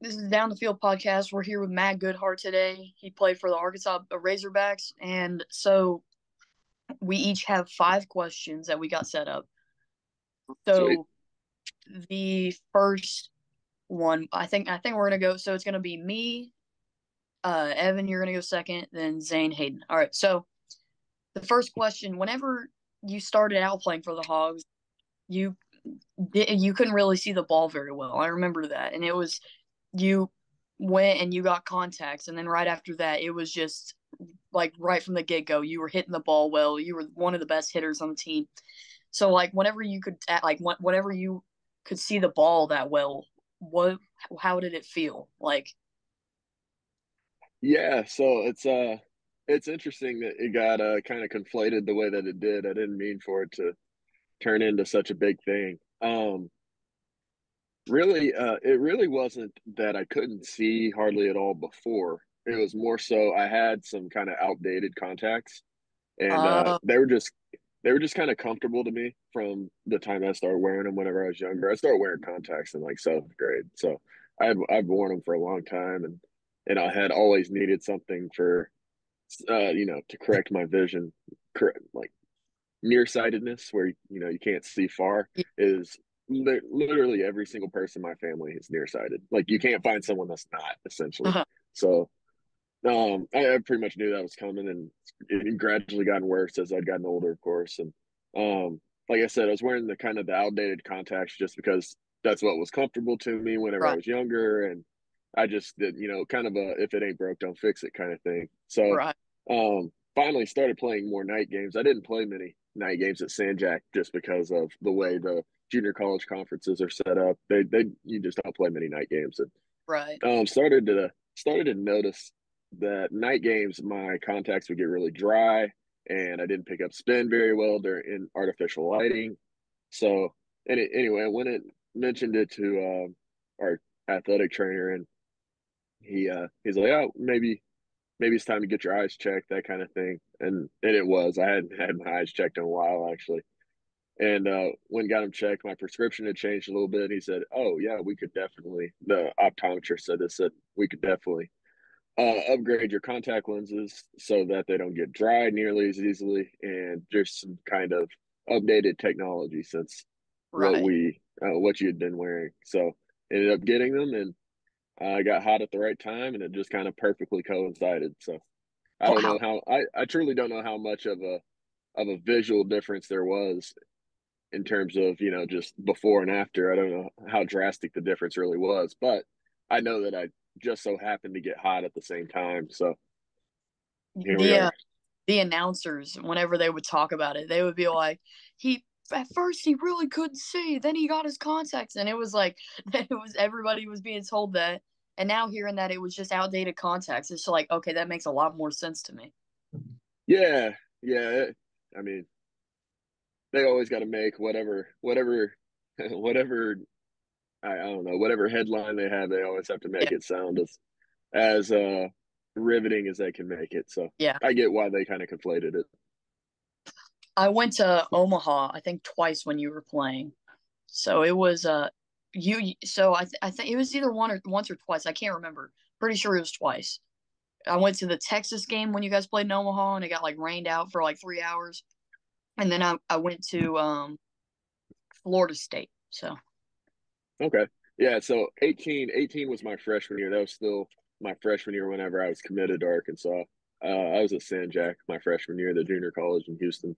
This is Down the Field podcast. We're here with Matt Goodheart today. He played for the Arkansas Razorbacks, and so we each have 5 questions that we got set up. Sweet. So the first one, I think we're gonna go. So it's gonna be me, Evan. You're gonna go second, then Zane, Hayden. All right. So the first question: whenever you started out playing for the Hogs, you you couldn't really see the ball very well. I remember that, and it was you went and you got contacts, and then right after that, it was just like right from the get go, you were hitting the ball well. You were one of the best hitters on the team. So like whenever you could whatever you could see the ball that well, what how did it feel? Like Yeah, so it's interesting that it got kind of conflated the way that it did. I didn't mean for it to turn into such a big thing. Really, it really wasn't that I couldn't see hardly at all before. It was more so I had some kind of outdated contacts, and uh they were just kind of comfortable to me from the time I started wearing them whenever I was younger. I started wearing contacts in like seventh grade, so I've worn them for a long time, and I had always needed something for to correct my vision, correct like nearsightedness, where you can't see far. Is literally every single person in my family is nearsighted. Like you can't find someone that's not essentially. So I pretty much knew that was coming, and it gradually gotten worse as I'd gotten older, of course. And like I said, I was wearing the kind of the outdated contacts just because that's what was comfortable to me whenever I right, was younger, and I just did, kind of a if it ain't broke, don't fix it kind of thing. So right. finally started playing more night games. I didn't play many night games at Sanjak just because of the way the junior college conferences are set up. They you just don't play many night games, and Right. started to notice that night games my contacts would get really dry, and I didn't pick up spin very well during in artificial lighting. So anyway, when it mentioned it to our athletic trainer, and he's like, oh, maybe it's time to get your eyes checked, that kind of thing. And it was. I hadn't had my eyes checked in a while actually. And when got him checked, my prescription had changed a little bit. He said, "Oh yeah, we could definitely." The optometrist said this. Said we could definitely upgrade your contact lenses so that they don't get dry nearly as easily, and just some kind of updated technology since Right. what you had been wearing. So ended up getting them, and I got hot at the right time, and it just kind of perfectly coincided. So I don't know Wow. how I truly don't know how much of a visual difference there was in terms of just before and after. I don't know how drastic the difference really was, but I know that I just so happened to get hot at the same time. So here we The are. the announcers, whenever they would talk about it, they would be like, he at first he really couldn't see, then he got his contacts, and it was like it was everybody was being told that, and now hearing that it was just outdated contacts, it's like okay, that makes a lot more sense to me. Yeah, yeah. I mean, they always got to make whatever, whatever. I don't know, whatever headline they have. They always have to Yeah, make it sound as riveting as they can make it. So yeah. I get why they kind of conflated it. I went to Omaha, I think twice when you were playing, so it was you. So I think it was either once or twice. I can't remember. Pretty sure it was twice. I went to the Texas game when you guys played in Omaha, and it got like rained out for like 3 hours. And then I went to Florida State. So Okay. Yeah, so 18 was my freshman year. That was still my freshman year whenever I was committed to Arkansas. I was at San Jack my freshman year, the junior college in Houston.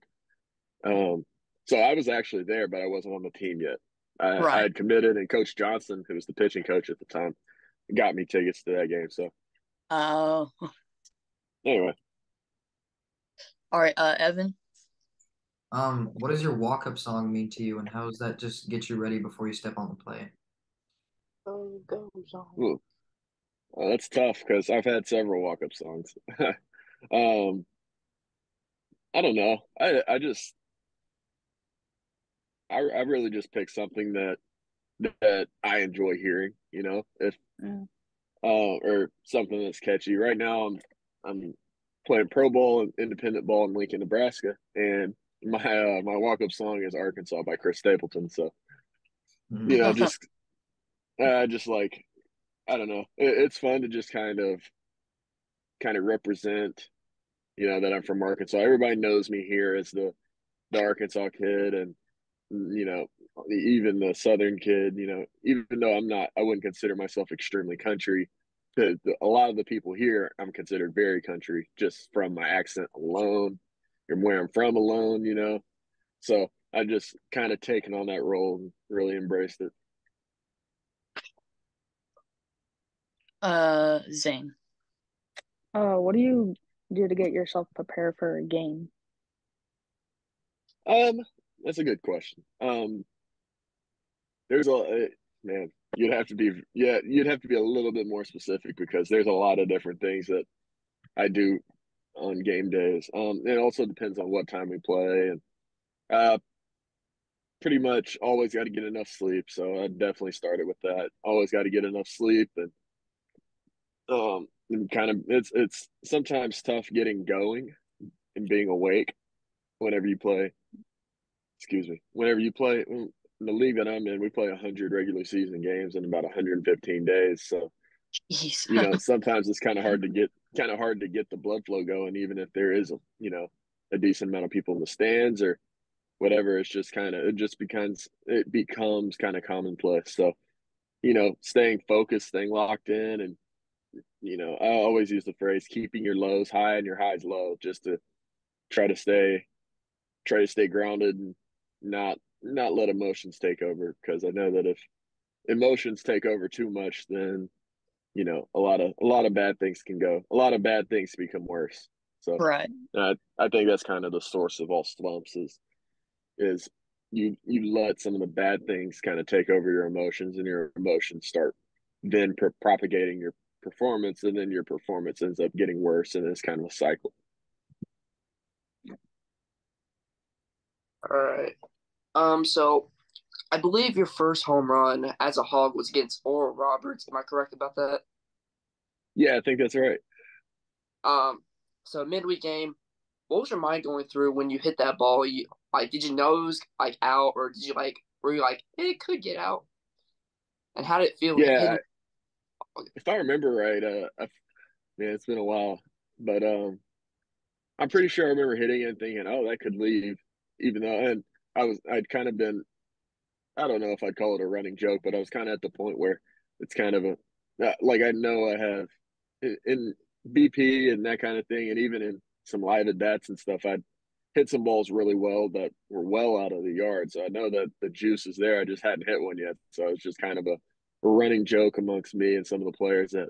Um, so I was actually there, but I wasn't on the team yet. I right. had committed, and Coach Johnson, who was the pitching coach at the time, got me tickets to that game. So anyway, All right. Evan. What does your walk-up song mean to you, and how does that just get you ready before you step on the plate? Oh, goes on. ooh, that's tough because I've had several walk-up songs. um, I don't know. I really just picked something that I enjoy hearing. If Mm. or something that's catchy. Right now, I'm playing pro ball and independent ball in Lincoln, Nebraska, and my walk up song is Arkansas by Chris Stapleton. So Mhm. just just like I don't know. It's fun to just kind of represent, that I'm from Arkansas. Everybody knows me here as the Arkansas kid, and you know, even the Southern kid. Even though I wouldn't consider myself extremely country. A lot of the people here, I'm considered very country just from my accent alone, and where I'm from alone. So I just kind of taken on that role and really embraced it. Zane. What do you do to get yourself prepared for a game? Um, that's a good question. There's man, you'd have to be a little bit more specific because there's a lot of different things that I do on game days. It also depends on what time we play, and uh, pretty much always got to get enough sleep. So I definitely started with that. Always got to get enough sleep, and kind of it's sometimes tough getting going and being awake whenever you play. Excuse me. Whenever you play in the league that I'm in, we play 100 regular season games in about 115 days. So Jeez. sometimes it's kind of hard to get the blood flow going, even if there is a decent amount of people in the stands or whatever. It becomes kind of commonplace. So staying focused, staying locked in, and I always use the phrase keeping your lows high and your highs low, just to try to stay grounded and not let emotions take over, because I know that if emotions take over too much, then a lot of bad things become worse. So Right. I think that's kind of the source of all slumps is you let some of the bad things kind of take over your emotions, and your emotions start then propagating your performance, and then your performance ends up getting worse, and it's kind of a cycle. All right. So I believe your first home run as a Hog was against Oral Roberts. Am I correct about that? Yeah, I think that's right. Um, so midweek game, what was your mind going through when you hit that ball? You like, did you know it was like out, or did you were you like, it could get out? And how did it feel Yeah, hitting? if I remember right, man, it's been a while, but I'm pretty sure I remember hitting it and thinking, "Oh, that could leave," even though, and I'd kind of been, I don't know if I'd call it a running joke, but I was kind of at the point where it's kind of like I know I have in BP and that kind of thing, and even in some live at bats and stuff, I'd hit some balls really well that were well out of the yard. So I know that the juice is there. I just hadn't hit one yet. So it's just kind of a running joke amongst me and some of the players that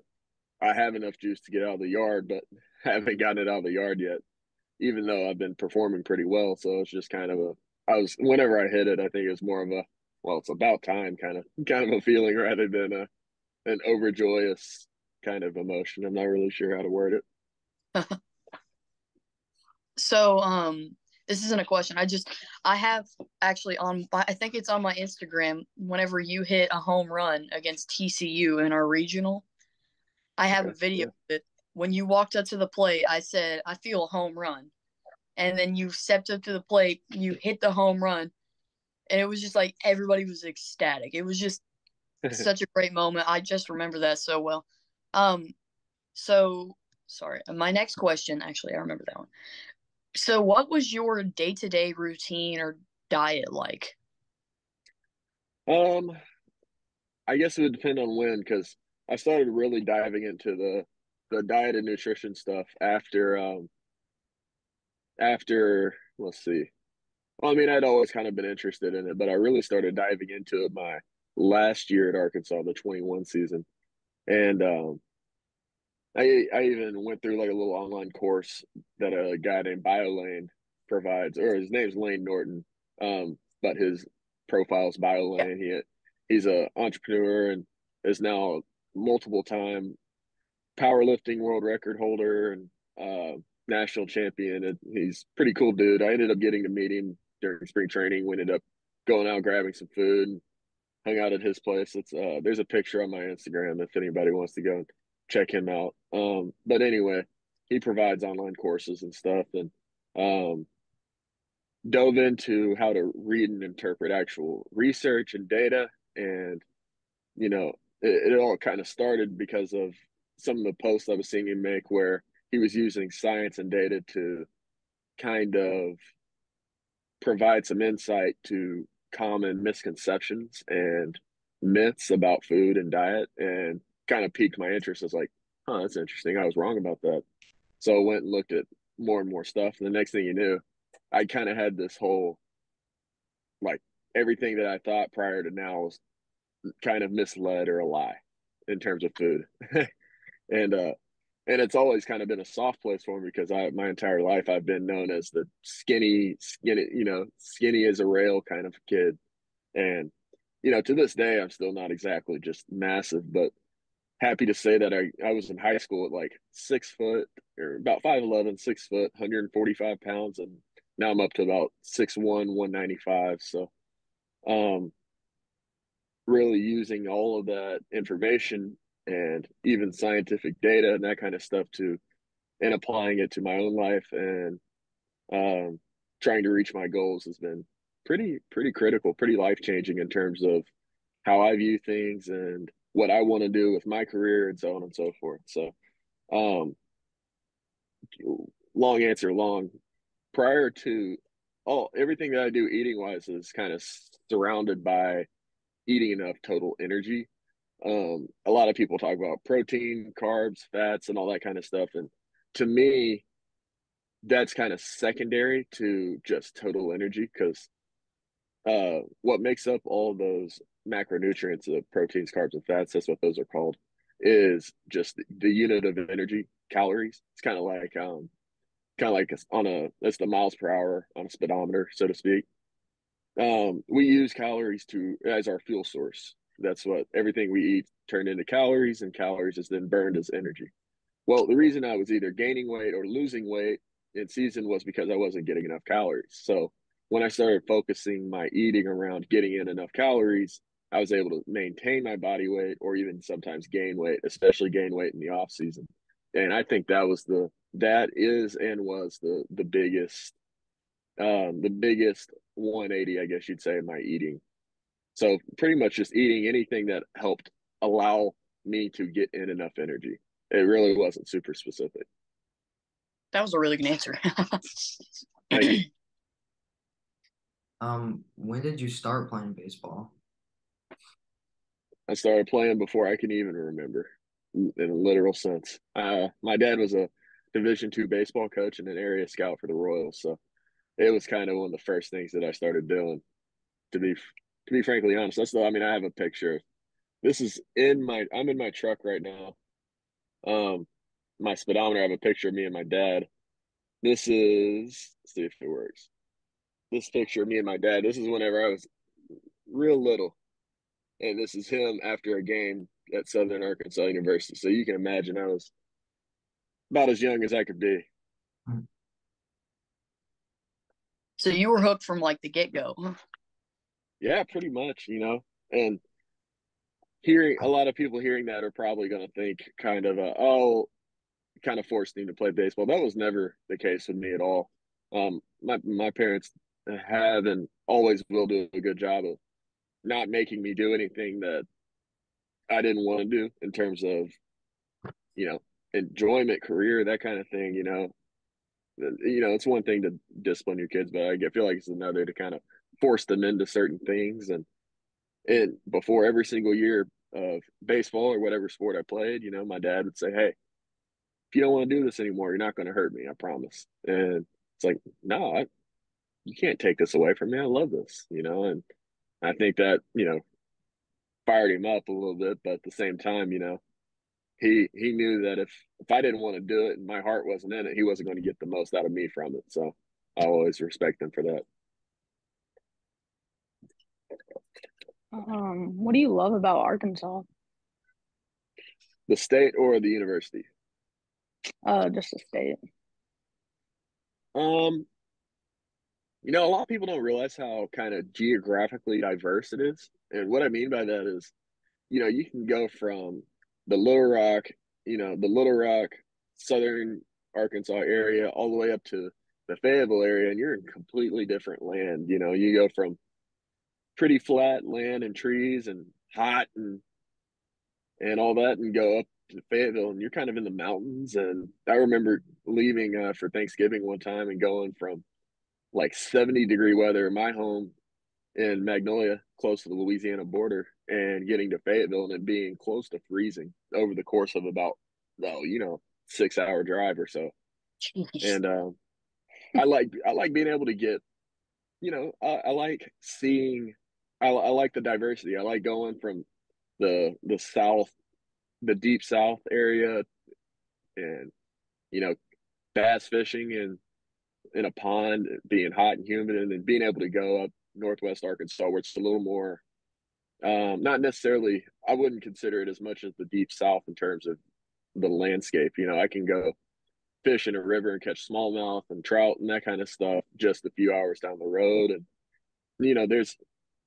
I have enough juice to get out of the yard, but haven't gotten it out of the yard yet, even though I've been performing pretty well. So it's just kind of whenever I hit it, I think it was more of well, it's about time kind of a feeling rather than an overjoyous kind of emotion. I'm not really sure how to word it. So, this isn't a question. I have actually I think it's on my Instagram. Whenever you hit a home run against TCU in our regional, I have a Okay. video Yeah. of it. When you walked up to the plate, I said, I feel a home run. And then you stepped up to the plate, you hit the home run, and it was just like everybody was ecstatic. It was just such a great moment. I just remember that so well. Um, so sorry. My next question, actually, I remember that one. So, what was your day-to-day routine or diet like? um, I guess it would depend on when, because I started really diving into the diet and nutrition stuff after let's see. Well, I mean, I'd always kind of been interested in it, but I really started diving into it my last year at Arkansas, the 21 season. And I even went through like a little online course that a guy named BioLane provides, or his name's Lane Norton, but his profile's Yeah. BioLane. He's a entrepreneur and is now multiple time powerlifting world record holder and national champion. And he's pretty cool dude. I ended up getting to meet him during spring training. We ended up going out grabbing some food and hung out at his place. It's there's a picture on my Instagram if anybody wants to go and check him out. But anyway, he provides online courses and stuff, and um, dove into how to read and interpret actual research and data, and it all kind of started because of some of the posts I was seeing him make where he was using science and data to kind of provide some insight to common misconceptions and myths about food and diet, and kind of piqued my interest. I was like, huh, that's interesting. I was wrong about that. So I went and looked at more and more stuff. And the next thing you knew, I kind of had this whole, like, everything that I thought prior to now was kind of misled or a lie in terms of food. and and it's always kind of been a soft place for me because I my entire life I've been known as the skinny, skinny as a rail kind of kid. And to this day I'm still not exactly just massive, but happy to say that I was in high school at like 6 foot, or about 5'11", 6 foot, 145 pounds, and now I'm up to about 6'1", 195. So um really using all of that information and even scientific data and that kind of stuff to and applying it to my own life, and um, trying to reach my goals has been pretty critical, pretty life changing in terms of how I view things and what I want to do with my career and so on and so forth. So, um, long answer, long. Prior to all everything that I do eating wise is kind of surrounded by eating enough total energy. A lot of people talk about protein, carbs, fats, and all that kind of stuff, and to me, that's kind of secondary to just total energy because what makes up all those macronutrients, the proteins, carbs, and fats, that's what those are called, is just the unit of energy, calories. It's kind of like on a that's the miles per hour on a speedometer, so to speak. We use calories to as our fuel source. That's what everything we eat turned into calories, and calories is then burned as energy. Well, the reason I was either gaining weight or losing weight in season was because I wasn't getting enough calories. So when I started focusing my eating around getting in enough calories, I was able to maintain my body weight or even sometimes gain weight, especially gain weight in the off season. And I think that is and was the biggest 180, I guess you'd say, in my eating. So pretty much just eating anything that helped allow me to get in enough energy. It really wasn't super specific. That was a really good answer. Thank you. When did you start playing baseball? I started playing before I can even remember, in a literal sense. My dad was a Division II baseball coach and an area scout for the Royals, so it was kind of one of the first things that I started doing. To be frankly honest, I mean, I have a picture. This is I'm in my truck right now. My speedometer, I have a picture of me and my dad. This is, let's see if it works. This picture of me and my dad. This is whenever I was real little, and this is him after a game at Southern Arkansas University. So you can imagine I was about as young as I could be. So you were hooked from like the get go. Yeah, pretty much, And hearing a lot of people hearing that are probably going to think kind of, oh, kind of forced him to play baseball. That was never the case with me at all. My parents have and always will do a good job of not making me do anything that I didn't want to do in terms of, you know, enjoyment, career, that kind of thing. It's one thing to discipline your kids, but I feel like it's another to kind of force them into certain things. And before every single year of baseball or whatever sport I played, my dad would say, "Hey, if you don't want to do this anymore, you're not going to hurt me, I promise." And it's like, no, you can't take this away from me. I love this. And I think that fired him up a little bit, but at the same time, he knew that if I didn't want to do it and my heart wasn't in it, he wasn't going to get the most out of me from it. So I always respect him for that. What do you love about Arkansas? The state or the university? Just the state. Um, a lot of people don't realize how kind of geographically diverse it is. And what I mean by that is, you can go from the Little Rock, the Little Rock, Southern Arkansas area, all the way up to the Fayetteville area, and you're in completely different land. You go from pretty flat land and trees and hot and and all that and go up to Fayetteville, and you're kind of in the mountains. And I remember leaving for Thanksgiving one time and going from like 70-degree weather in my home in Magnolia, close to the Louisiana border, and getting to Fayetteville and it being close to freezing over the course of about, well, 6-hour drive or so. Jeez. And I like being able to get, I like seeing, I like the diversity. I like going from the south, the deep south area, and bass fishing and in a pond, being hot and humid, and then being able to go up northwest Arkansas where it's a little more, not necessarily, I wouldn't consider it as much as the deep south in terms of the landscape. I can go fish in a river and catch smallmouth and trout and that kind of stuff just a few hours down the road. And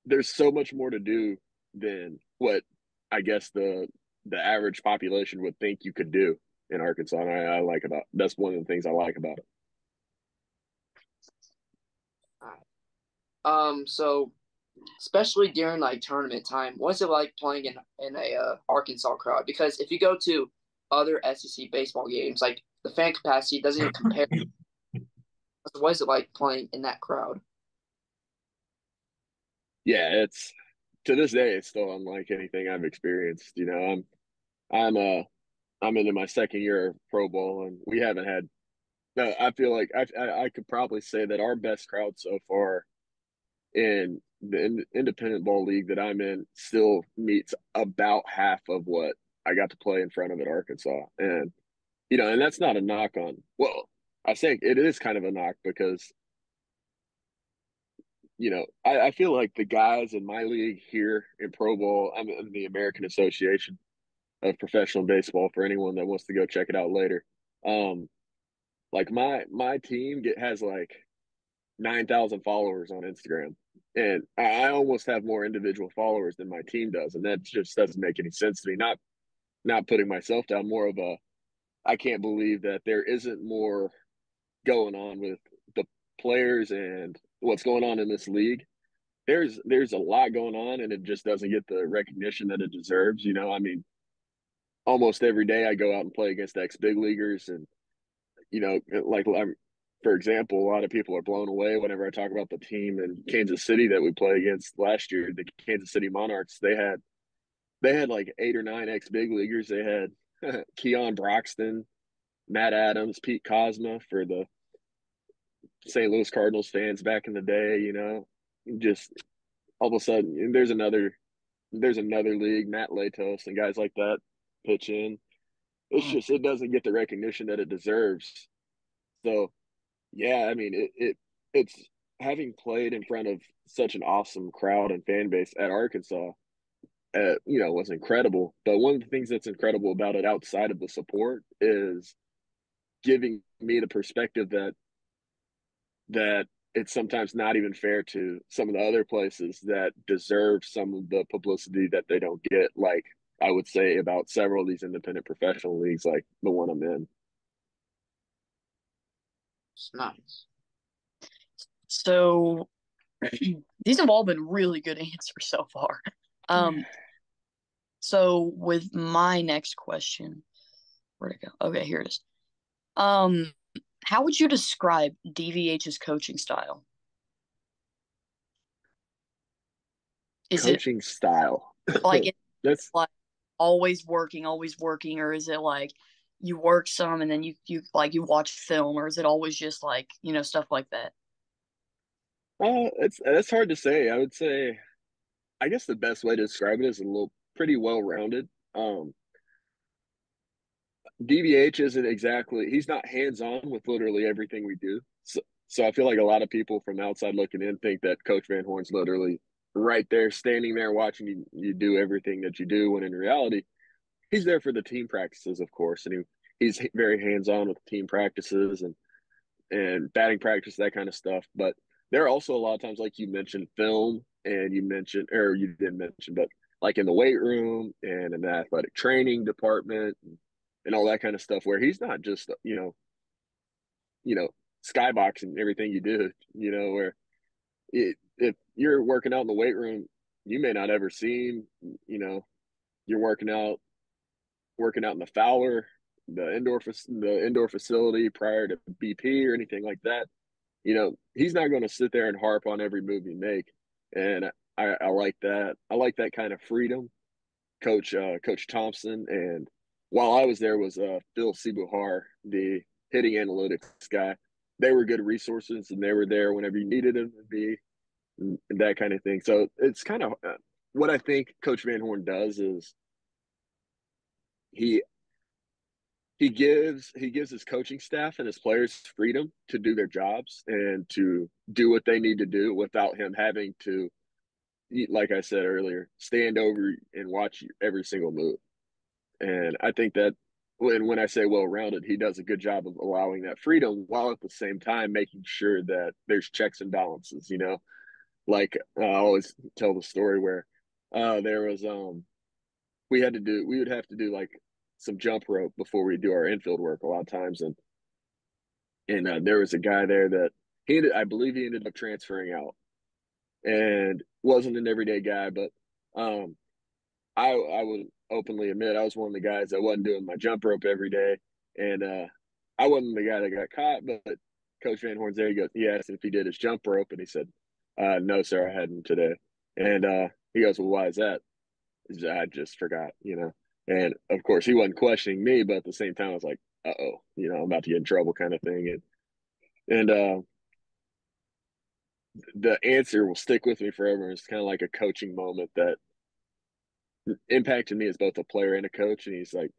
there's so much more to do than what I guess the average population would think you could do in Arkansas. And I like about that's one of the things I like about it. So especially during like tournament time, what's it like playing in a Arkansas crowd? Because if you go to other SEC baseball games, like the fan capacity doesn't even compare. What is it like playing in that crowd? Yeah, it's to this day it's still unlike anything I've experienced. I'm I'm into my second year of pro ball, and we haven't had. No, I feel like I could probably say that our best crowd so far in the independent ball league that I'm in still meets about half of what I got to play in front of at Arkansas. And and that's not a knock on. Well, I say it is kind of a knock because I feel like the guys in my league here in pro ball. I'm in the American Association of Professional Baseball for anyone that wants to go check it out later. Um, like my team has like 9,000 followers on Instagram, and I almost have more individual followers than my team does, and that just doesn't make any sense to me. Not putting myself down, more of a I can't believe that there isn't more going on with the players and what's going on in this league. There's a lot going on, and it just doesn't get the recognition that it deserves. I mean, almost every day I go out and play against ex big leaguers, and like for example, a lot of people are blown away whenever I talk about the team in Kansas City that we played against last year, the Kansas City Monarchs. They had like 8 or 9 ex big leaguers. They had Keon Broxton, Matt Adams, Pete Cosma for the St. Louis Cardinals fans back in the day. Just all of a sudden, and there's another league, Matt Latos and guys like that pitch in. It's just it doesn't get the recognition that it deserves. So yeah, I mean it's having played in front of such an awesome crowd and fan base at Arkansas, was incredible. But one of the things that's incredible about it outside of the support is giving me the perspective that it's sometimes not even fair to some of the other places that deserve some of the publicity that they don't get. Like I would say about several of these independent professional leagues, like the one I'm in. It's nice. So these have all been really good answers so far. So with my next question, where'd it go? Okay, here it is. How would you describe DVH's coaching style? Is it Coaching style. like That's like always working, or is it like you work some and then you watch film, or is it always just like stuff like that? it's that's hard to say. I would say I guess the best way to describe it is a little pretty well rounded. DVH isn't exactly he's not hands on with literally everything we do. So I feel like a lot of people from outside looking in think that Coach Van Horn's literally right there, standing there watching you do everything that you do. When in reality, he's there for the team practices, of course, and he's very hands on with team practices and batting practice, that kind of stuff. But there are also a lot of times, like you mentioned, film, and you mentioned, or you didn't mention, but like in the weight room and in the athletic training department and all that kind of stuff, where he's not just, you know, skyboxing everything you do, where if you're working out in the weight room, you may not ever see him, you're working out working out in the Fowler, the indoor facility prior to BP or anything like that. He's not going to sit there and harp on every move you make, and I like that. I like that kind of freedom. Coach Thompson, and while I was there was Phil Sibuhar, the hitting analytics guy. They were good resources, and they were there whenever you needed them to be, and that kind of thing. So it's kind of what I think Coach Van Horn does is he he gives his coaching staff and his players freedom to do their jobs and to do what they need to do without him having to, like I said earlier, stand over and watch every single move. And I think that when I say well rounded, he does a good job of allowing that freedom while at the same time making sure that there's checks and balances. Like I always tell the story where there was we would have to do like some jump rope before we do our infield work a lot of times, and there was a guy there that I believe he ended up transferring out and wasn't an everyday guy, but um I would openly admit I was one of the guys that wasn't doing my jump rope every day, and I wasn't the guy that got caught. But Coach Van Horn's there. He asked if he did his jump rope, and he said, "No, sir, I hadn't today." And he goes, "Well, why is that?" He said, I just forgot. And of course, he wasn't questioning me, but at the same time, I was like, "Uh oh, I'm about to get in trouble," kind of thing. And the answer will stick with me forever. It's kind of like a coaching moment that impacted me as both a player and a coach. And he's like,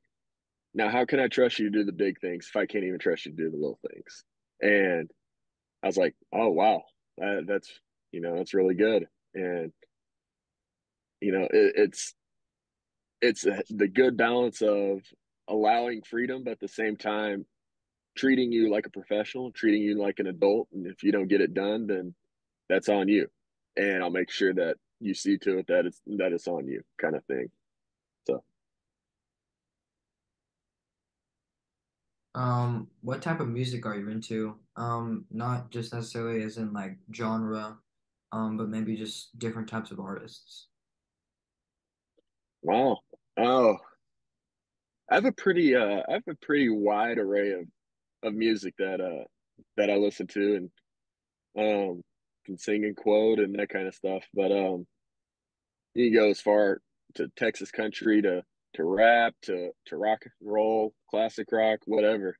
now, how can I trust you to do the big things if I can't even trust you to do the little things? And I was like, oh wow, that's really good. And it's the good balance of allowing freedom, but at the same time treating you like a professional, treating you like an adult. And if you don't get it done, then that's on you. And I'll make sure that you see to it that it's on you, kind of thing. So, What type of music are you into? Not just necessarily as in like genre, but maybe just different types of artists. wow. Oh, I have a pretty wide array of music that I listen to, and can sing and quote and that kind of stuff. But you can go as far to Texas country to rap to rock and roll, classic rock, whatever.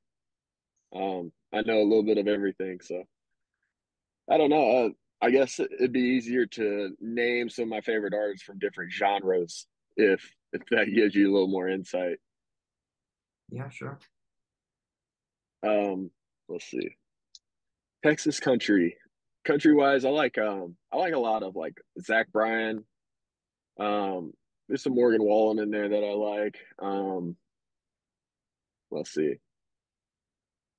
I know a little bit of everything, so I don't know. I guess it'd be easier to name some of my favorite artists from different genres if that gives you a little more insight. Yeah, sure. Um, let's see. Texas country wise, I like a lot of like Zach Bryan. There's some Morgan Wallen in there that I like. Let's see.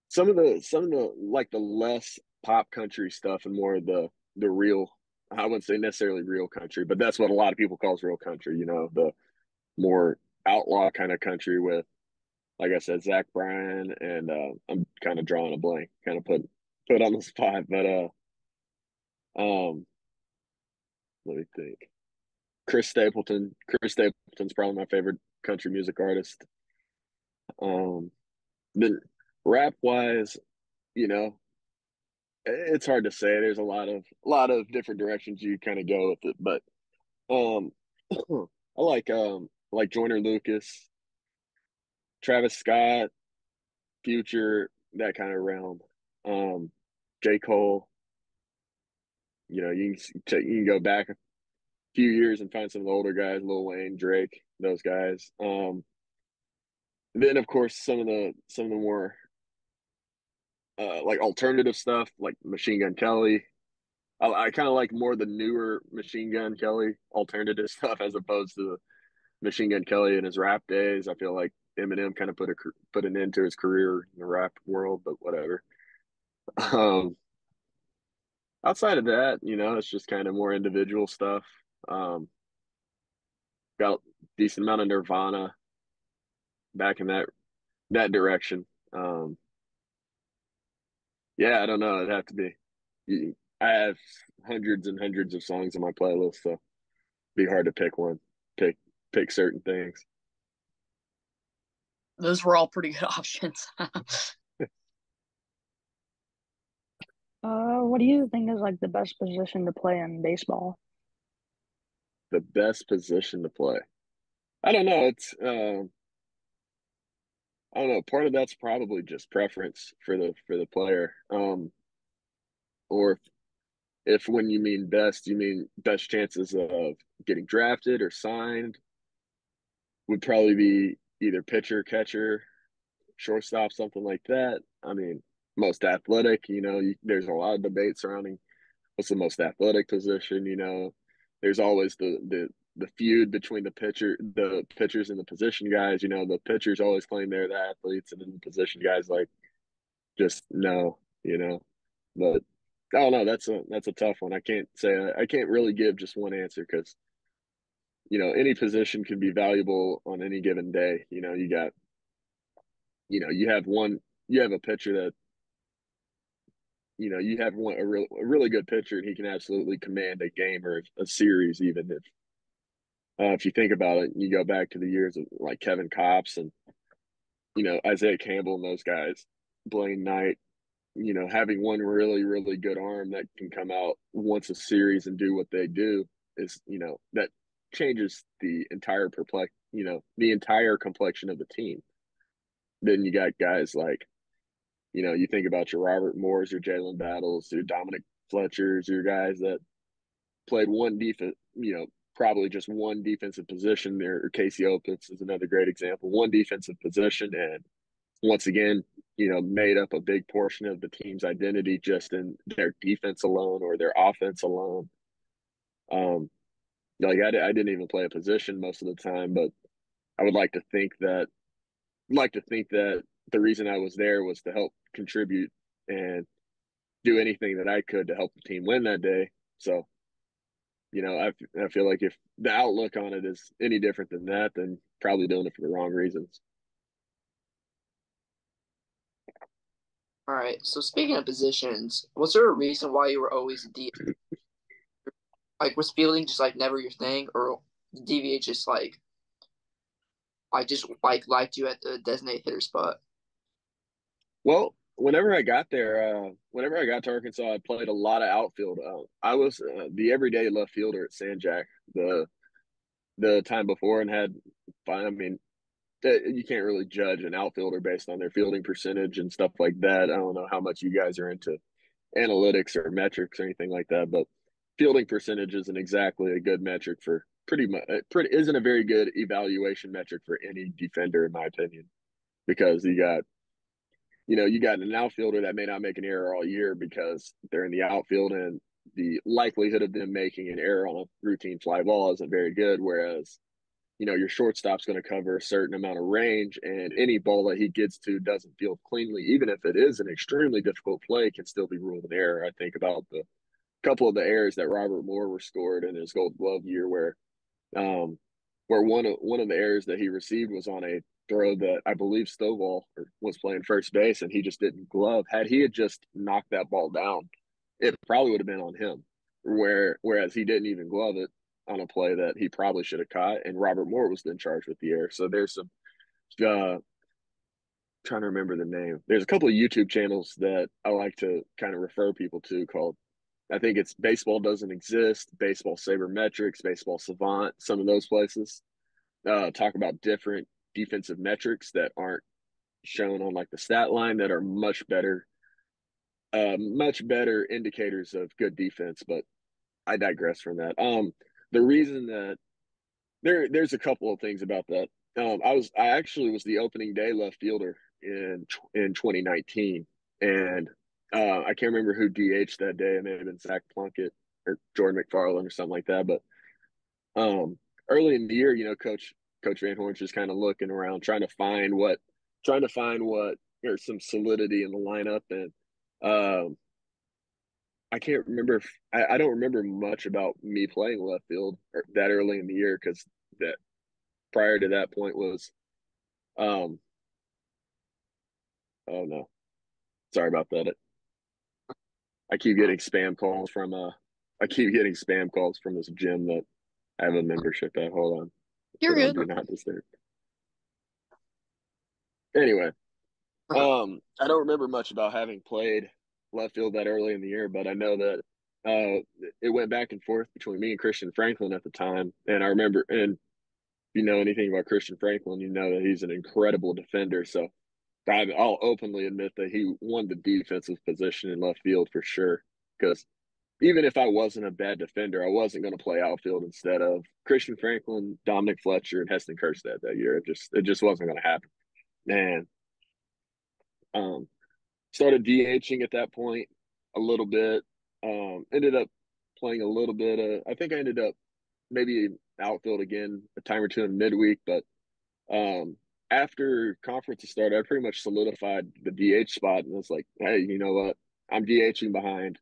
Some of the like the less pop country stuff and more of the real, I wouldn't say necessarily real country, but that's what a lot of people calls real country, the more outlaw kind of country with, like I said, Zach Bryan, and I'm kind of drawing a blank, kind of put on the spot, but um let me think. Chris Stapleton. Chris Stapleton's probably my favorite country music artist. Um, then rap wise, you know, it's hard to say. There's a lot of different directions you kind of go with it, but um, I like Joyner Lucas, Travis Scott, Future, that kind of realm. Um, J. Cole. You can go back a few years and find some of the older guys, Lil Wayne, Drake, those guys. Then of course some of the more like alternative stuff, like Machine Gun Kelly. I kind of like more the newer Machine Gun Kelly alternative stuff as opposed to Machine Gun Kelly in his rap days. I feel like Eminem kind of put an end to his career in the rap world, but whatever. Um, Outside of that, it's just kind of more individual stuff. Um, got a decent amount of Nirvana back in that direction. Um, yeah, I don't know. It'd have to be. I have hundreds and hundreds of songs on my playlist, so it'd be hard to pick one. Pick certain things. those were all pretty good options. What do you think is like the best position to play in baseball? The best position to play. I don't know. I don't know. Part of that's probably just preference for the player. Or if when you mean best, you mean best chances of getting drafted or signed, would probably be either pitcher, catcher, shortstop, something like that. I mean, most athletic. There's a lot of debate surrounding what's the most athletic position. There's always the feud between the pitchers and the position guys. The pitchers always claim they're the athletes, and then the position guys like just no. But I don't know. That's a tough one. I can't really give just one answer because any position can be valuable on any given day. You have one, you have a pitcher that you have a really good pitcher, and he can absolutely command a game or a series. Even if you think about it, you go back to the years of like Kevin Kopps and Isaiah Campbell and those guys, Blaine Knight. Having one really really good arm that can come out once a series and do what they do is that changes the entire complexion of the team. Then you got guys like you think about your Robert Moores, your Jalen Battles, your Dominic Fletchers, your guys that played one defense, probably just one defensive position there. Or Casey Opitz is another great example. One defensive position, and once again, made up a big portion of the team's identity just in their defense alone or their offense alone. Um, I didn't even play a position most of the time, but I would like to think that the reason I was there was to help contribute and do anything that I could to help the team win that day. So, I feel like if the outlook on it is any different than that, then probably doing it for the wrong reasons. All right. So speaking of positions, was there a reason why you were always a D? Like, was fielding just like never your thing, or DVH just like just like liked you at the designated hitter spot? Well, whenever I got to Arkansas, I played a lot of outfield. I was the everyday left fielder at San Jack the time before and had fun. I mean, you can't really judge an outfielder based on their fielding percentage and stuff like that. I don't know how much you guys are into analytics or metrics or anything like that, but fielding percentage isn't exactly a good metric for pretty much isn't a very good evaluation metric for any defender in my opinion because you got an outfielder that may not make an error all year because they're in the outfield and the likelihood of them making an error on a routine fly ball isn't very good. Whereas, your shortstop's going to cover a certain amount of range and any ball that he gets to doesn't field cleanly, even if it is an extremely difficult play, can still be ruled an error. I think about the couple of the errors that Robert Moore were scored in his Gold Glove year um, where one of the errors that he received was on a throw that I believe Stovall was playing first base and he just didn't glove. Had he had just knocked that ball down, it probably would have been on him. Whereas he didn't even glove it on a play that he probably should have caught, and Robert Moore was then charged with the error. So there's some trying to remember the name. There's a couple of YouTube channels that I like to kind of refer people to called I think it's Baseball Doesn't Exist, Baseball Sabermetrics, Baseball Savant, some of those places talk about different defensive metrics that aren't shown on like the stat line that are much better indicators of good defense. But I digress from that. The reason that there's a couple of things about that. I actually was the opening day left fielder in 2019, and I can't remember who DH that day. It may have been Zach Plunkett or Jordan McFarland or something like that. But early in the year, Coach Van Horn's just kind of looking around, trying to find what or some solidity in the lineup, and I can't remember if I don't remember much about me playing left field that early in the year because that prior to that point was um oh no, sorry about that. I keep getting spam calls from this gym that I have a membership at. Hold on. You're Put on good. do not disturb. Anyway, Uh-huh. I don't remember much about having played left field that early in the year, but I know that it went back and forth between me and Christian Franklin at the time. And I remember, and if you know anything about Christian Franklin, you know that he's an incredible defender. So I'll openly admit that he won the defensive position in left field for sure. Because even if I wasn't a bad defender, I wasn't going to play outfield instead of Christian Franklin, Dominic Fletcher, and Heston Kjerstad that year. It just wasn't going to happen. And um, started DHing at that point a little bit. Ended up playing a little bit. I think I ended up maybe outfield again a time or two in midweek, but um, after conferences started, I pretty much solidified the DH spot, and was like, hey, you know what? I'm DHing behind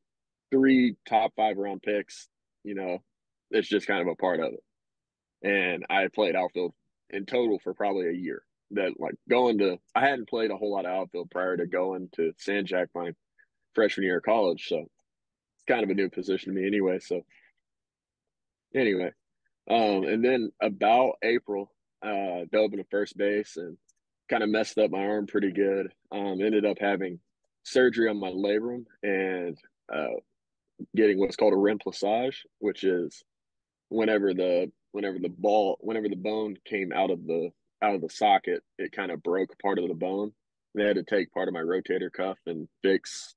three top 5 round picks. You know, it's just kind of a part of it. And I played outfield in total for probably a year. That like I hadn't played a whole lot of outfield prior to going to San Jack my freshman year of college, so it's kind of a new position to me anyway. So anyway, and then about April, dove into first base and kind of messed up my arm pretty good. Ended up having surgery on my labrum and uh, getting what's called a remplissage, which is whenever the bone came out of the socket, it kind of broke part of the bone. They had to take part of my rotator cuff and fix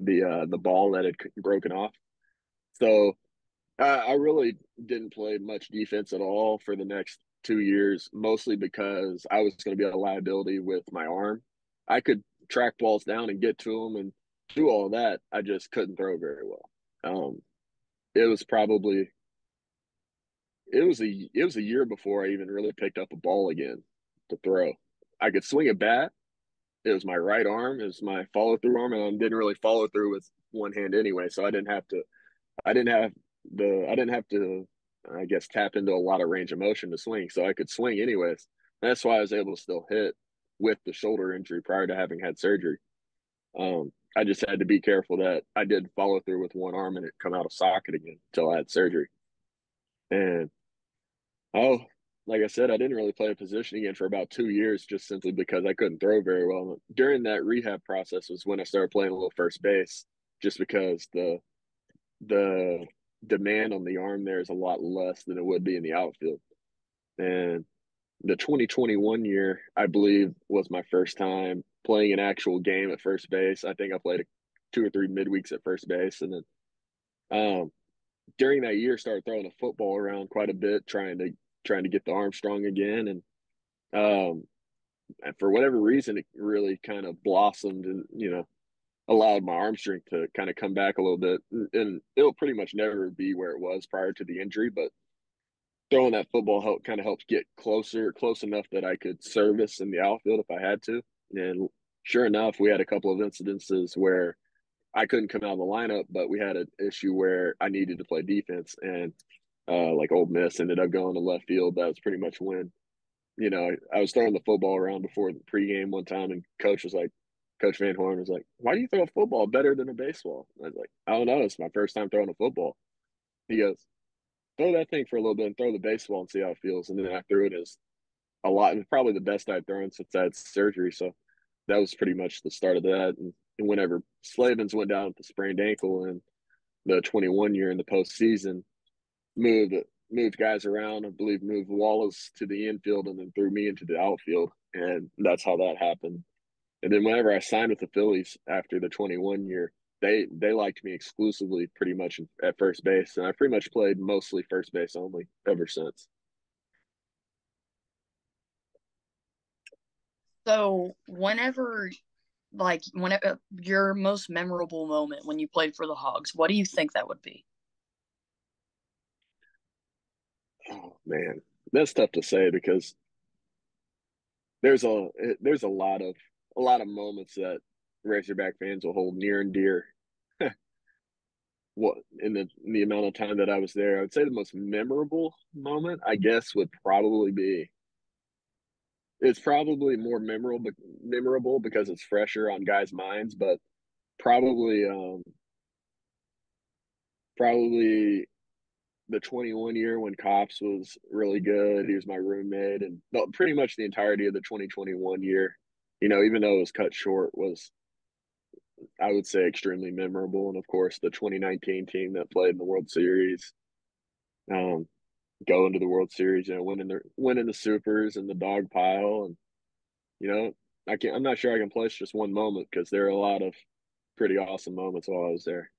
the ball that had broken off. So I really didn't play much defense at all for the next 2 years, mostly because I was going to be a liability with my arm. I could track balls down and get to them and do all that. I just couldn't throw very well. Um, it was probably it was a year before I even really picked up a ball again to throw. I could swing a bat. It was my right arm. It was my follow through arm, and I didn't really follow through with one hand anyway. So I didn't have to. I didn't have to. I guess tap into a lot of range of motion to swing, so I could swing anyways. That's why I was able to still hit with the shoulder injury prior to having had surgery. I just had to be careful that I did follow through with one arm and it come out of socket again until I had surgery. And oh, like I said, I didn't really play a position again for about 2 years just simply because I couldn't throw very well. During that rehab process was when I started playing a little first base, just because the demand on the arm there is a lot less than it would be in the outfield. And the 2021 year, I believe, was my first time playing an actual game at first base. I think I played 2 or 3 midweeks at first base, and then during that year started throwing a football around quite a bit, trying to get the arm strong again. Um, and for whatever reason, it really kind of blossomed and allowed my arm strength to kind of come back a little bit. And it'll pretty much never be where it was prior to the injury, but throwing that football helped get close enough that I could service in the outfield if I had to. And sure enough, we had a couple of incidences where I couldn't come out of the lineup, but we had an issue where I needed to play defense, and like Ole Miss ended up going to left field. That was pretty much when I was throwing the football around before the pregame one time, and Coach Van Horn was like, "Why do you throw a football better than a baseball?" I was like, "I don't know. It's my first time throwing a football." He goes, "Throw that thing for a little bit and throw the baseball and see how it feels." And then I threw it as a lot. It's probably the best I've thrown since I had surgery. So that was pretty much the start of that. And whenever Slavens went down with the sprained ankle in the 21 year in the postseason, moved moved guys around. I believe moved Wallace to the infield and then threw me into the outfield, and that's how that happened. And then whenever I signed with the Phillies after the 21 year, they liked me exclusively pretty much at first base, and I pretty much played mostly first base only ever since. So whenever your most memorable moment when you played for the Hogs, what do you think that would be? Oh man, that's tough to say because there's a there's a lot of moments that Razorback fans will hold near and dear. What in the amount of time that I was there, I would say the most memorable moment, I guess, would probably be it's probably more memorable because it's fresher on guys' minds, but probably probably the 21 year when Cops was really good. He was my roommate, and pretty much the entirety of the 2021 year, even though it was cut short, was I would say extremely memorable. And of course, the 2019 team that played in the World Series, um, going to the World Series, winning the supers and the dog pile, and you know, I'm not sure I can place just one moment because there are a lot of pretty awesome moments while I was there.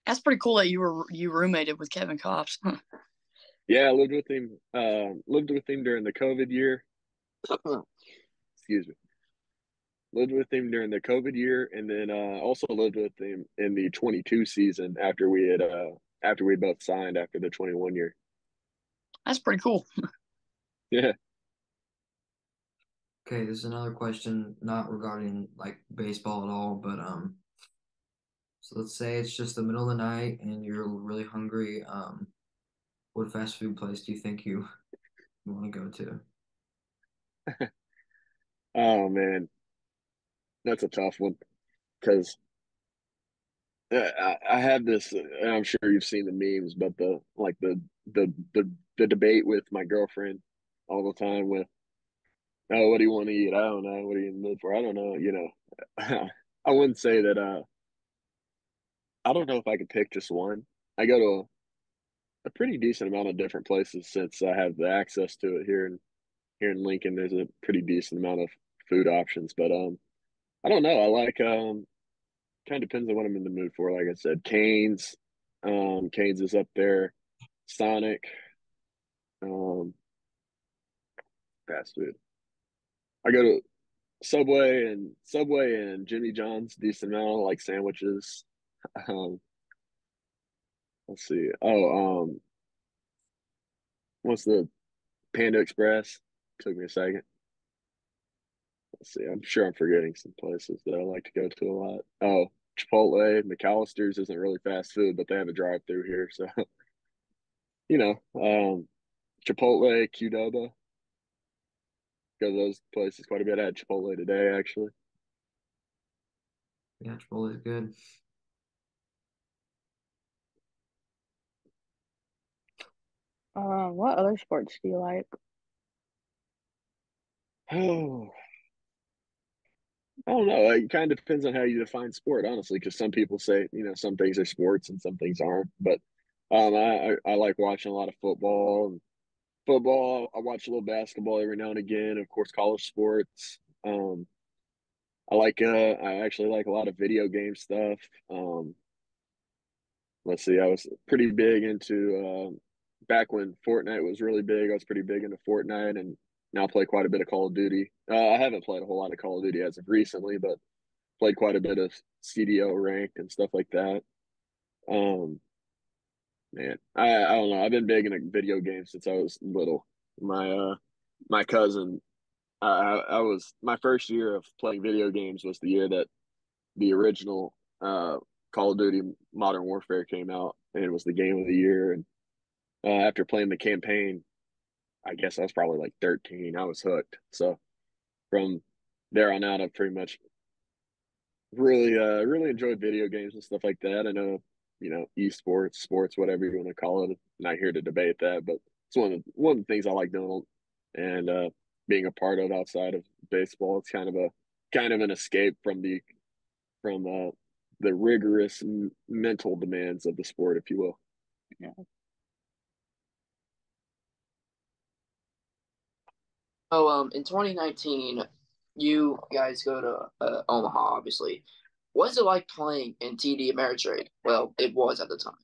That's pretty cool that you roommated with Kevin Cops. Yeah, I lived with him. Lived with him during the COVID year. Excuse me. Lived with him during the COVID year, and then also lived with him in the 22 season after we both signed after the 21 year. That's pretty cool. Yeah. Okay, this is another question not regarding like baseball at all, but so let's say it's just the middle of the night and you're really hungry. What fast food place do you think you want to go to? Oh man, that's a tough one because I have this, and I'm sure you've seen the memes, but the debate with my girlfriend all the time with, oh, what do you want to eat? I don't know. What are you in the mood for? I don't know. I wouldn't say that. I don't know if I could pick just one. I go to a pretty decent amount of different places since I have the access to it here in Lincoln. There's a pretty decent amount of food options, but I don't know. I like kind of depends on what I'm in the mood for. Like I said, Canes, Canes is up there. Sonic, um, fast food. I go to Subway and Jimmy John's decent amount. I like sandwiches. Um, let's see. What's the Panda Express? Took me a second. Let's see. I'm sure I'm forgetting some places that I like to go to a lot. Oh, Chipotle, McAllister's isn't really fast food, but they have a drive-through here, so you know. Chipotle, Qdoba, go to those places quite a bit. I had Chipotle today, actually. Yeah, Chipotle is good. What other sports do you like? Oh, I don't know. It kind of depends on how you define sport, honestly, because some people say, some things are sports and some things aren't. But I like watching a lot of football. And football, I watch a little basketball every now and again. Of course, college sports. Um, I actually like a lot of video game stuff. Let's see, I was pretty big into back when Fortnite was really big. I was pretty big into Fortnite, and now play quite a bit of Call of Duty. I haven't played a whole lot of Call of Duty as of recently, but played quite a bit of CDO ranked and stuff like that. Um, man, I don't know. I've been big into video games since I was little. My cousin, I was my first year of playing video games was the year that the original Call of Duty Modern Warfare came out, and it was the game of the year. And after playing the campaign, I guess I was probably like 13. I was hooked. So from there on out, I've pretty much really enjoyed video games and stuff like that. I know, esports, sports, whatever you want to call it. I'm not here to debate that, but it's one of the things I like doing and being a part of outside of baseball. It's kind of an escape from the rigorous mental demands of the sport, if you will. Yeah. So, in 2019, you guys go to Omaha, obviously. What's it like playing in TD Ameritrade? Well, it was at the time.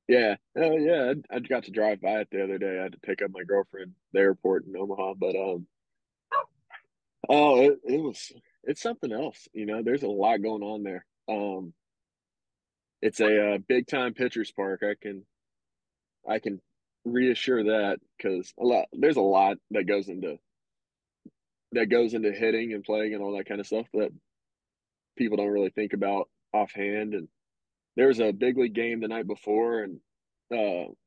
Yeah, yeah. I got to drive by it the other day. I had to pick up my girlfriend at the airport in Omaha, but oh, it's something else. There's a lot going on there. It's a big time pitchers park. I can reassure that because there's a lot that goes into hitting and playing and all that kind of stuff that people don't really think about offhand. And there was a big league game the night before, and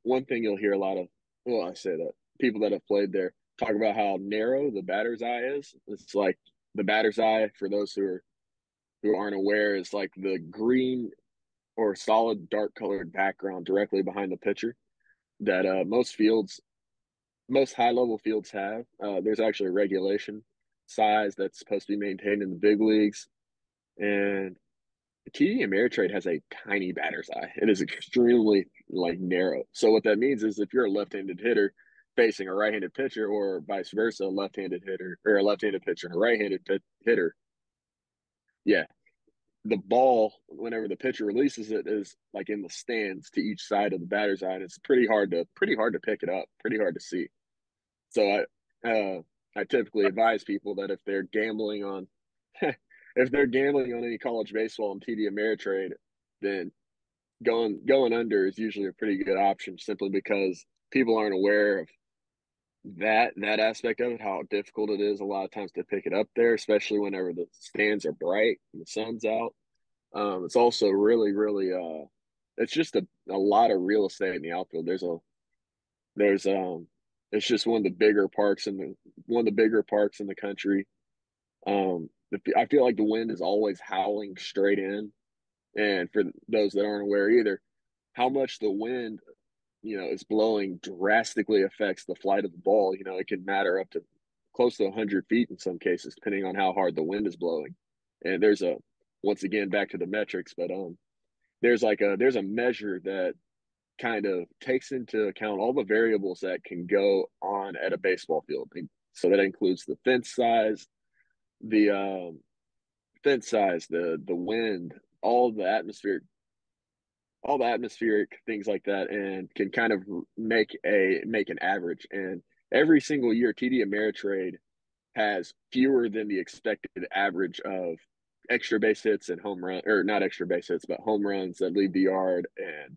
one thing you'll hear a lot of, well, I say that people that have played there talk about how narrow the batter's eye is. It's like the batter's eye, for those who aren't aware, is like the green or solid dark colored background directly behind the pitcher that most fields most high level fields have. There's actually a regulation size that's supposed to be maintained in the big leagues, and TD Ameritrade has a tiny batter's eye. It is extremely like narrow. So what that means is if you're a left-handed hitter facing a right-handed pitcher, or vice versa, a left-handed hitter or a left-handed pitcher and a right-handed hitter, yeah, the ball whenever the pitcher releases it is like in the stands to each side of the batter's eye, and it's pretty hard to pick it up, pretty hard to see. So I typically advise people that if they're gambling on if they're gambling on any college baseball and TD Ameritrade, then going under is usually a pretty good option, simply because people aren't aware of that aspect of it, how difficult it is a lot of times to pick it up there, especially whenever the stands are bright and the sun's out. It's also really it's just a lot of real estate in the outfield. There's it's just one of the bigger parks in the country. I feel like the wind is always howling straight in, and for those that aren't aware either, how much the wind is blowing drastically affects the flight of the ball. It can matter up to close to 100 feet in some cases, depending on how hard the wind is blowing. And once again, back to the metrics, but there's a measure that kind of takes into account all the variables that can go on at a baseball field. So that includes the the fence size, the wind, all the atmospheric things like that, and can kind of make an average. And every single year, TD Ameritrade has fewer than the expected average of extra base hits and home run, or not extra base hits, but home runs that leave the yard, and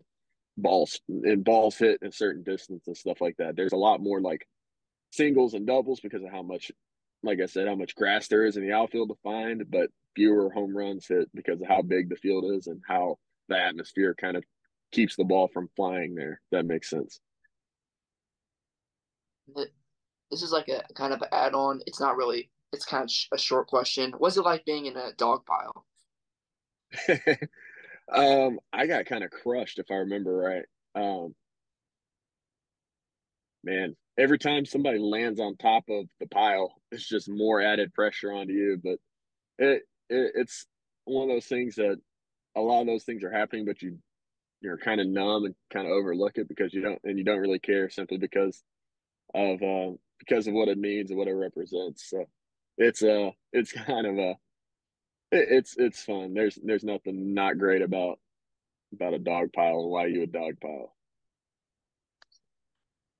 balls hit in a certain distance and stuff like that. There's a lot more like singles and doubles because of how much, like I said, how much grass there is in the outfield to find, but fewer home runs hit because of how big the field is and how the atmosphere kind of keeps the ball from flying there. That makes sense. This is like a kind of an add-on. It's not really. It's kind of a short question. What's it like being in a dog pile? I got kind of crushed if I remember right. Um, Man, every time somebody lands on top of the pile, it's just more added pressure onto you. But it's one of those things that a lot of those things are happening, but you're kind of numb and kind of overlook it because you don't really care, simply because of what it means and what it represents. So it's kind of it's fun. There's nothing not great about a dog pile and why you would dog pile.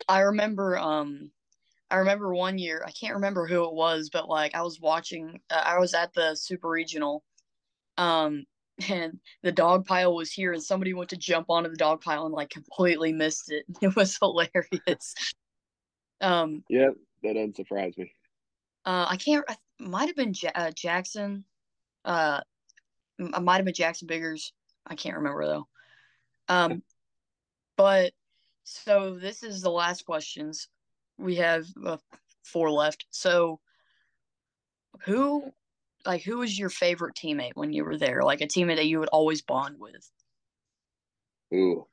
I remember I remember one year, I can't remember who it was, but like I was at the super regional, um, and the dog pile was here, and somebody went to jump onto the dog pile and like completely missed it. It was hilarious. Um, Yep, that doesn't surprise me. I can't, might have been Jackson, uh, might have been Jackson Biggers. I can't remember though. Um, but so this is the last questions. We have four left. So who who was your favorite teammate when you were there? Like a teammate that you would always bond with? Ooh,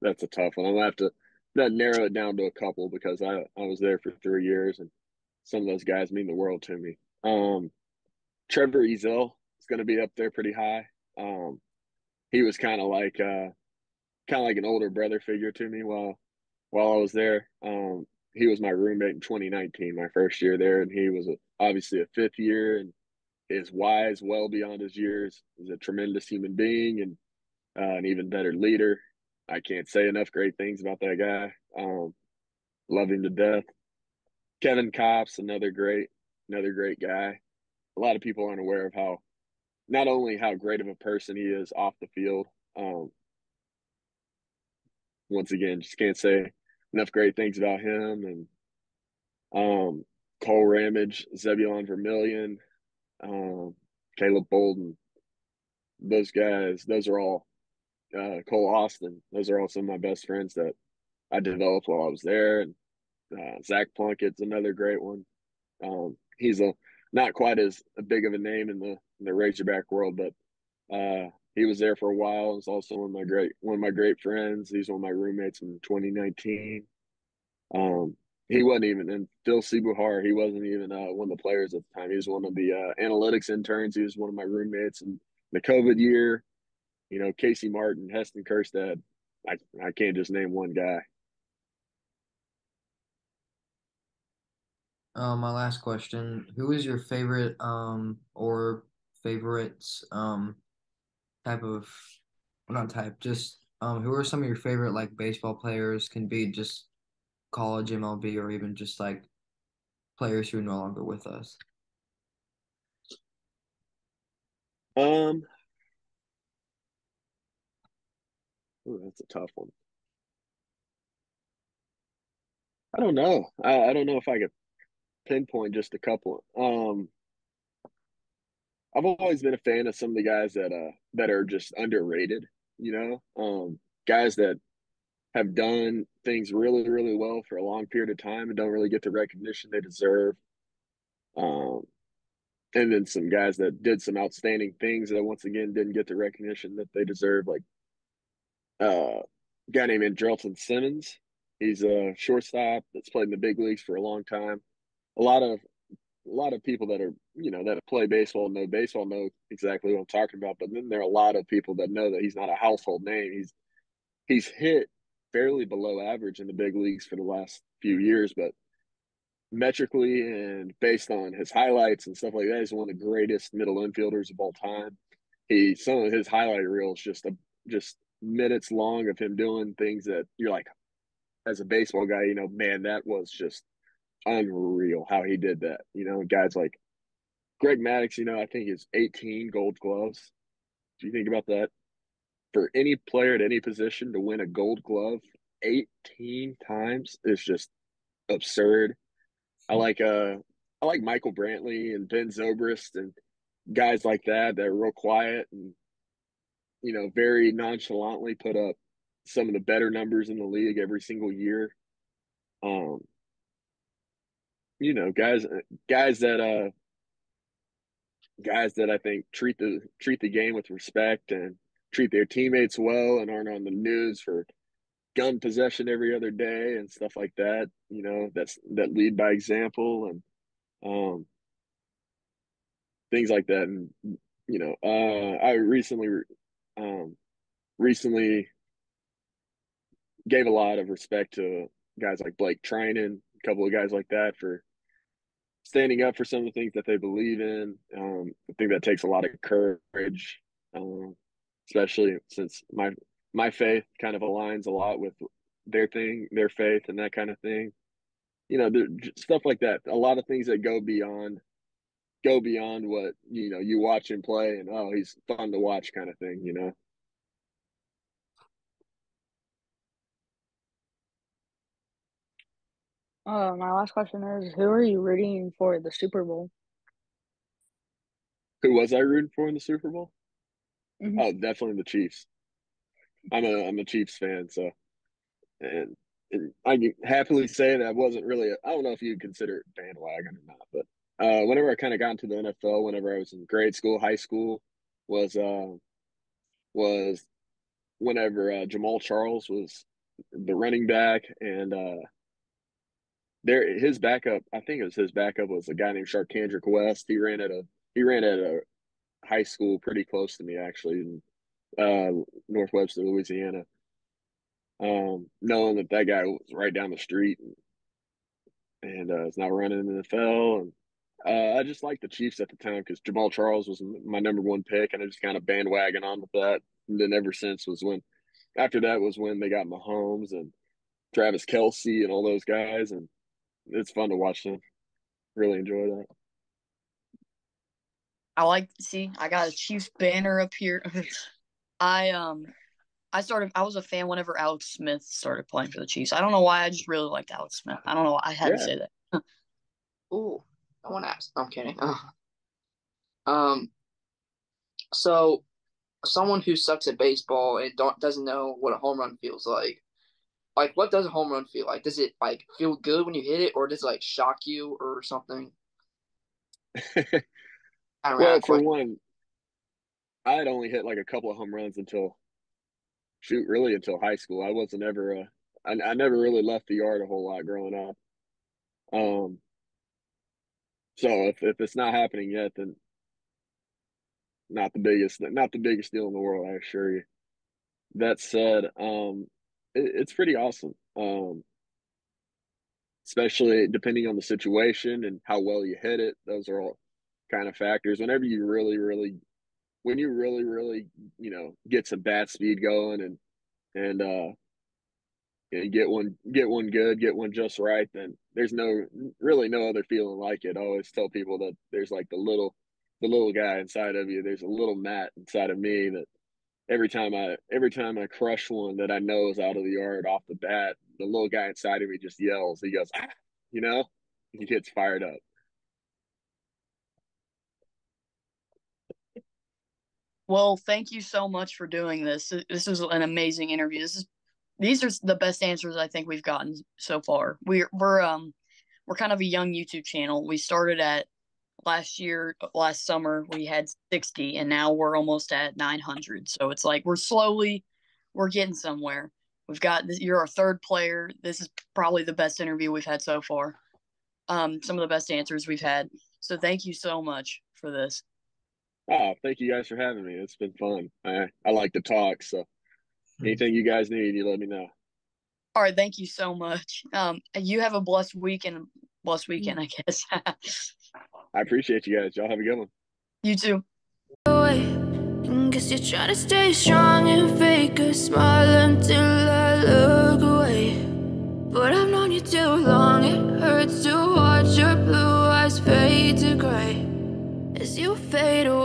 that's a tough one. I'm gonna have to that narrow it down to a couple because I was there for 3 years, and some of those guys mean the world to me. Trevor Ezel is going to be up there pretty high. He was kind of like an older brother figure to me while I was there. He was my roommate in 2019, my first year there, and he was obviously a fifth year and is wise well beyond his years. He's a tremendous human being and an even better leader. I can't say enough great things about that guy. Love him to death. Kevin Kopp's another great guy. A lot of people aren't aware of how not only how great of a person he is off the field. Um, Once again, just can't say enough great things about him. And Cole Ramage, Zebulon Vermillion, um, Caleb Bolden, those guys, those are all Cole Austin. Those are all some of my best friends that I developed while I was there. And Zach Plunkett's another great one. He's a not quite as big of a name in the Razorback world, but he was there for a while. He's also one of my great friends. He's one of my roommates in 2019. Um, he wasn't even, and Phil Seabuhar, he wasn't even one of the players at the time. He was one of the analytics interns. He was one of my roommates. And the COVID year, Casey Martin, Heston Kerstad, I can't just name one guy. My last question: who is your favorite or favorites type of, well, not type, just who are some of your favorite like baseball players? Can be just college MLB or even just like players who are no longer with us. Um, ooh, that's a tough one. I don't know. I don't know if I could pinpoint just a couple. I've always been a fan of some of the guys that are just underrated. Guys that have done things really, really well for a long period of time and don't really get the recognition they deserve. Um, and then some guys that did some outstanding things that once again didn't get the recognition that they deserve, like a guy named Andrelton Simmons. He's a shortstop that's played in the big leagues for a long time. A lot of a lot of people that are that play baseball know exactly what I'm talking about. But then there are a lot of people that know that he's not a household name. He's hit fairly below average in the big leagues for the last few years, but metrically and based on his highlights and stuff like that, he's one of the greatest middle infielders of all time. Some of his highlight reels just minutes long of him doing things that you're like, as a baseball guy, man, that was just unreal how he did that. Guys like Greg Maddux, I think is 18 Gold Gloves. Do you think about that? For any player at any position to win a Gold Glove 18 times is just absurd. I like uh I like Michael Brantley and Ben Zobrist and guys like that are real quiet and very nonchalantly put up some of the better numbers in the league every single year. Um, guys guys that I think treat the game with respect and treat their teammates well and aren't on the news for gun possession every other day and stuff like that. That lead by example and um, things like that. And I um, recently gave a lot of respect to guys like Blake Trinan, a couple of guys like that for standing up for some of the things that they believe in. I think that takes a lot of courage, um, especially since my faith kind of aligns a lot with their faith, and that kind of thing. Stuff like that. A lot of things that go beyond what you watch him play, and oh, he's fun to watch, kind of thing. My last question is, who are you rooting for the Super Bowl? Who was I rooting for in the Super Bowl? Hmm. Oh, definitely the Chiefs. I'm a Chiefs fan, so and, and I can happily say that I wasn't really. I don't know if you'd consider it bandwagon or not, but whenever I kind of got into the NFL, whenever I was in grade school, high school, was whenever Jamal Charles was the running back, and his backup, I think it was his backup, was a guy named Sharkandrick West. He ran at a high school pretty close to me, actually, in North Webster, Louisiana. Knowing that guy was right down the street and is now running in the NFL. And I just liked the Chiefs at the time because Jamal Charles was my number one pick, and I just kind of bandwagon on with that. And then ever since after that was when they got Mahomes and Travis Kelce and all those guys, and it's fun to watch them. Really enjoy that. I got a Chiefs banner up here. I I was a fan whenever Alex Smith started playing for the Chiefs. I don't know why, I just really liked Alex Smith. I don't know why, I had to Yeah. say that. Ooh, I want to ask. I'm kidding. Um, so someone who sucks at baseball and doesn't know what a home run feels like what does a home run feel like? Does it like feel good when you hit it, or does it like shock you or something? I don't know Well, that for question. one, I had only hit like a couple of home runs really until high school. I wasn't ever I never really left the yard a whole lot growing up. Um, so if it's not happening yet, then not the biggest deal in the world, I assure you. That said, it's pretty awesome. Especially depending on the situation and how well you hit it. Those are all kind of factors. Whenever you when you really, get some bat speed going and and get one good, get one just right, then there's really no other feeling like it. I always tell people that there's like the little guy inside of you. There's a little Matt inside of me that every time I crush one that I know is out of the yard off the bat, the little guy inside of me just yells. He goes, ah, you know, he gets fired up. Well, thank you so much for doing this. This was an amazing interview. These are the best answers I think we've gotten so far. We're kind of a young YouTube channel. We started at last summer we had 60 and now we're almost at 900. So it's like we're getting somewhere. You're our third player. This is probably the best interview we've had so far. Some of the best answers we've had. So thank you so much for this. Oh, thank you guys for having me. It's been fun. I like to talk, so anything you guys need, you let me know. All right, thank you so much. You have a blessed weekend, I guess. I appreciate you guys. Y'all have a good one. You too. Guess you're trying to stay strong and fake a smile until I look away. But I've known you too long, it hurts to watch your blue eyes fade to gray as you fade away.